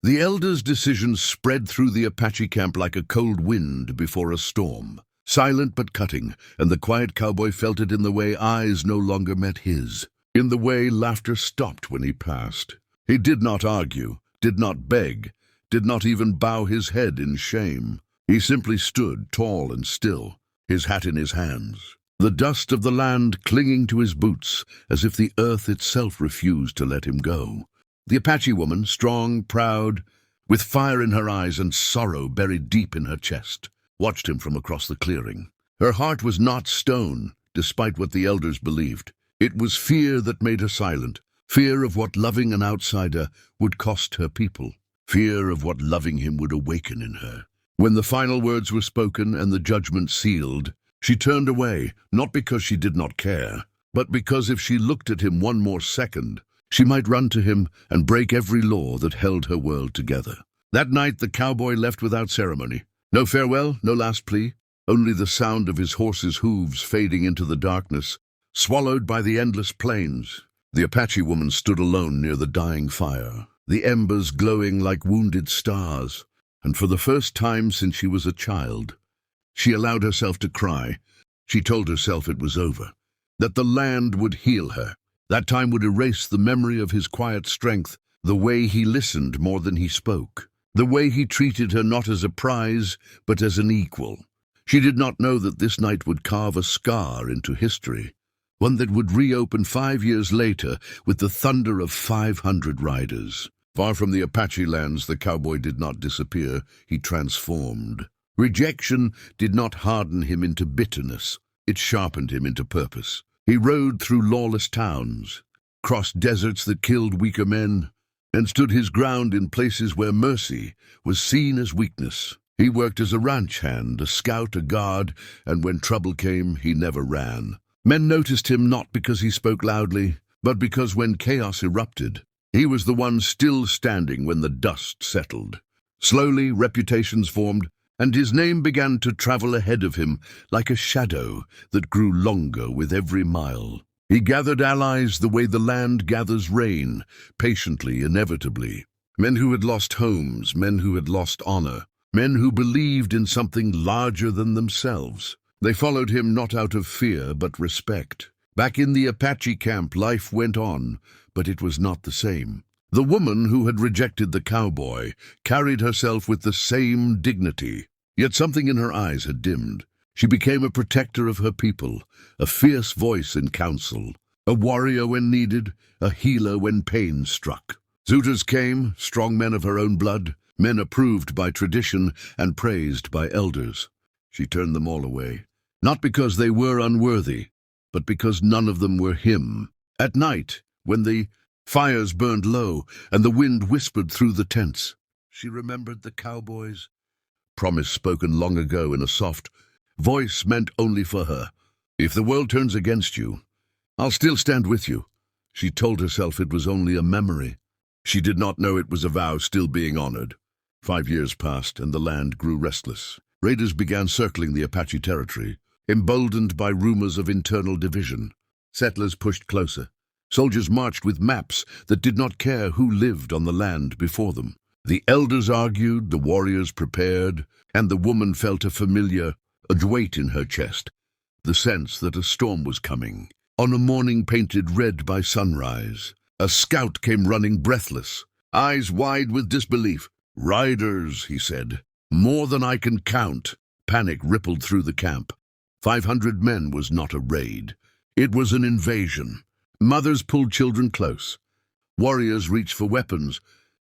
The elder's decision spread through the Apache camp like a cold wind before a storm. Silent but cutting, and the quiet cowboy felt it in the way eyes no longer met his, in the way laughter stopped when he passed. He did not argue, did not beg, did not even bow his head in shame. He simply stood, tall and still, his hat in his hands, the dust of the land clinging to his boots as if the earth itself refused to let him go. The Apache woman, strong, proud, with fire in her eyes and sorrow buried deep in her chest, watched him from across the clearing. Her heart was not stone, despite what the elders believed. It was fear that made her silent, fear of what loving an outsider would cost her people, fear of what loving him would awaken in her. When the final words were spoken and the judgment sealed, she turned away, not because she did not care, but because if she looked at him one more second, she might run to him and break every law that held her world together. That night the cowboy left without ceremony. No farewell, no last plea, only the sound of his horse's hooves fading into the darkness, swallowed by the endless plains. The Apache woman stood alone near the dying fire, the embers glowing like wounded stars, and for the first time since she was a child, she allowed herself to cry. She told herself it was over, that the land would heal her. That time would erase the memory of his quiet strength, the way he listened more than he spoke, the way he treated her not as a prize, but as an equal. She did not know that this night would carve a scar into history, one that would reopen 5 years later with the thunder of 500 riders. Far from the Apache lands, the cowboy did not disappear, he transformed. Rejection did not harden him into bitterness, it sharpened him into purpose. He rode through lawless towns, crossed deserts that killed weaker men, and stood his ground in places where mercy was seen as weakness. He worked as a ranch hand, a scout, a guard, and when trouble came, he never ran. Men noticed him not because he spoke loudly, but because when chaos erupted, he was the one still standing when the dust settled. Slowly, reputations formed, and his name began to travel ahead of him like a shadow that grew longer with every mile. He gathered allies the way the land gathers rain, patiently, inevitably. Men who had lost homes, men who had lost honor, men who believed in something larger than themselves. They followed him not out of fear but respect. Back in the Apache camp, life went on, but it was not the same. The woman who had rejected the cowboy carried herself with the same dignity, yet something in her eyes had dimmed. She became a protector of her people, a fierce voice in council, a warrior when needed, a healer when pain struck. Suitors came, strong men of her own blood, men approved by tradition and praised by elders. She turned them all away, not because they were unworthy, but because none of them were him. At night, when the fires burned low and the wind whispered through the tents, she remembered the cowboy's promise spoken long ago in a soft voice meant only for her. If the world turns against you, I'll still stand with you. She told herself it was only a memory. She did not know it was a vow still being honored. 5 years passed and the land grew restless. Raiders began circling the Apache territory, emboldened by rumors of internal division. Settlers pushed closer. Soldiers marched with maps that did not care who lived on the land before them. The elders argued, the warriors prepared, and the woman felt a familiar weight in her chest, the sense that a storm was coming. On a morning painted red by sunrise, a scout came running breathless, eyes wide with disbelief. "Riders," he said, "more than I can count." Panic rippled through the camp. 500 men was not a raid. It was an invasion. Mothers pulled children close. Warriors reached for weapons,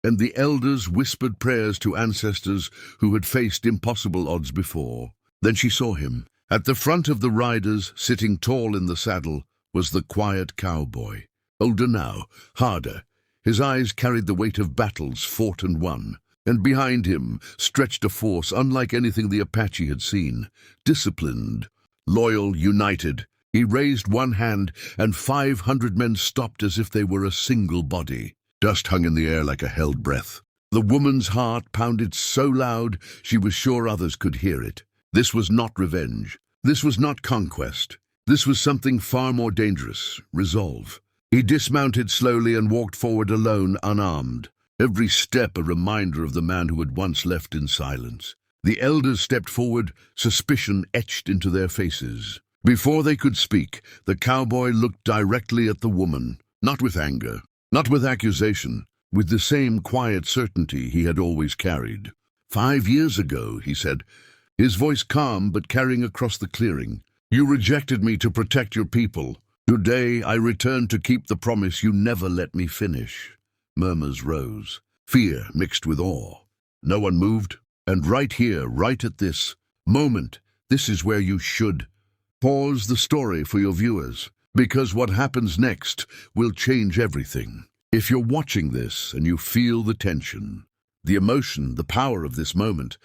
and the elders whispered prayers to ancestors who had faced impossible odds before. Then she saw him. At the front of the riders, sitting tall in the saddle, was the quiet cowboy. Older now, harder. His eyes carried the weight of battles fought and won. And behind him stretched a force unlike anything the Apache had seen. Disciplined, loyal, united. He raised one hand, and 500 men stopped as if they were a single body. Dust hung in the air like a held breath. The woman's heart pounded so loud she was sure others could hear it. This was not revenge. This was not conquest. This was something far more dangerous, resolve. He dismounted slowly and walked forward alone, unarmed. every step a reminder of the man who had once left in silence. The elders stepped forward, suspicion etched into their faces. Before they could speak, the cowboy looked directly at the woman, not with anger, not with accusation, with the same quiet certainty he had always carried. 5 years ago, he said, his voice calm but carrying across the clearing, you rejected me to protect your people. Today I return to keep the promise you never let me finish. Murmurs rose, fear mixed with awe. No one moved, and right here, right at this moment, this is where you should pause the story for your viewers, because what happens next will change everything. If you're watching this and you feel the tension, the emotion, the power of this moment,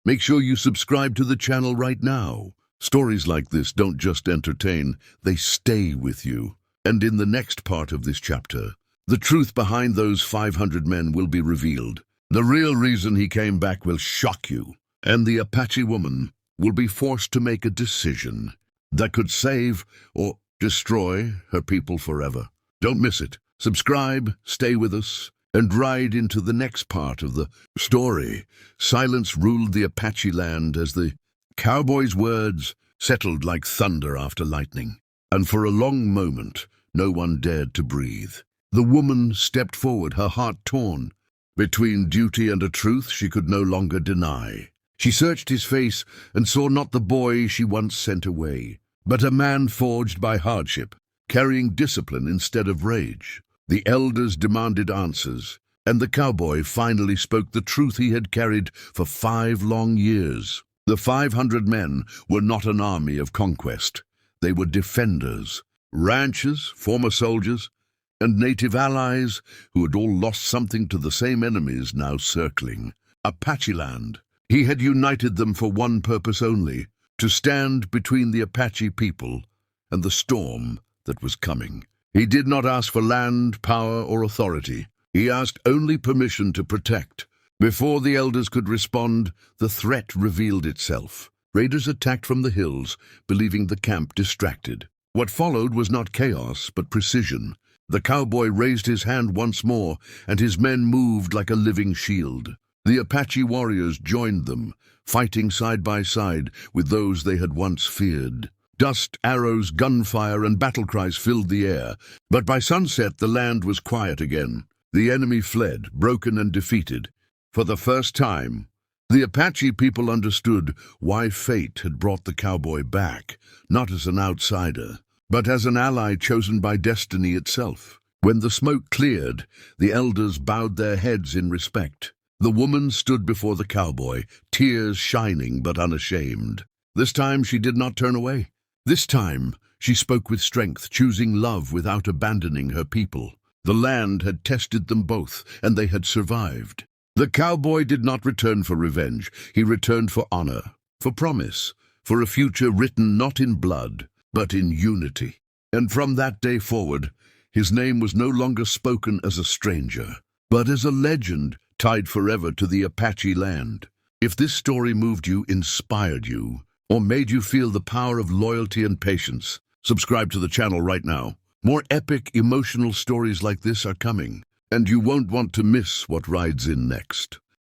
make sure you subscribe to the channel right now. Stories like this don't just entertain, they stay with you. And in the next part of this chapter, the truth behind those 500 men will be revealed. The real reason he came back will shock you, and the Apache woman will be forced to make a decision that could save or destroy her people forever. Don't miss it. Subscribe, stay with us, and ride into the next part of the story. Silence ruled the Apache land as the cowboy's words settled like thunder after lightning, and for a long moment no one dared to breathe. The woman stepped forward, her heart torn between duty and a truth she could no longer deny. She searched his face and saw not the boy she once sent away, but a man forged by hardship, carrying discipline instead of rage. The elders demanded answers, and the cowboy finally spoke the truth he had carried for 5 long years. The 500 men were not an army of conquest. They were defenders, ranchers, former soldiers, and native allies who had all lost something to the same enemies now circling Apache land. He had united them for one purpose only, to stand between the Apache people and the storm that was coming. He did not ask for land, power, or authority. He asked only permission to protect. Before the elders could respond, the threat revealed itself. Raiders attacked from the hills, believing the camp distracted. What followed was not chaos, but precision. The cowboy raised his hand once more, and his men moved like a living shield. The Apache warriors joined them, fighting side by side with those they had once feared. Dust, arrows, gunfire, and battle cries filled the air, but by sunset the land was quiet again. The enemy fled, broken and defeated. For the first time, the Apache people understood why fate had brought the cowboy back, not as an outsider, but as an ally chosen by destiny itself. When the smoke cleared, the elders bowed their heads in respect. The woman stood before the cowboy, tears shining but unashamed. This time she did not turn away. This time she spoke with strength, choosing love without abandoning her people. The land had tested them both, and they had survived. The cowboy did not return for revenge. He returned for honor, for promise, for a future written not in blood, but in unity. And from that day forward, his name was no longer spoken as a stranger, but as a legend tied forever to the Apache land. If this story moved you, inspired you, or made you feel the power of loyalty and patience, subscribe to the channel right now. More epic, emotional stories like this are coming, and you won't want to miss what rides in next.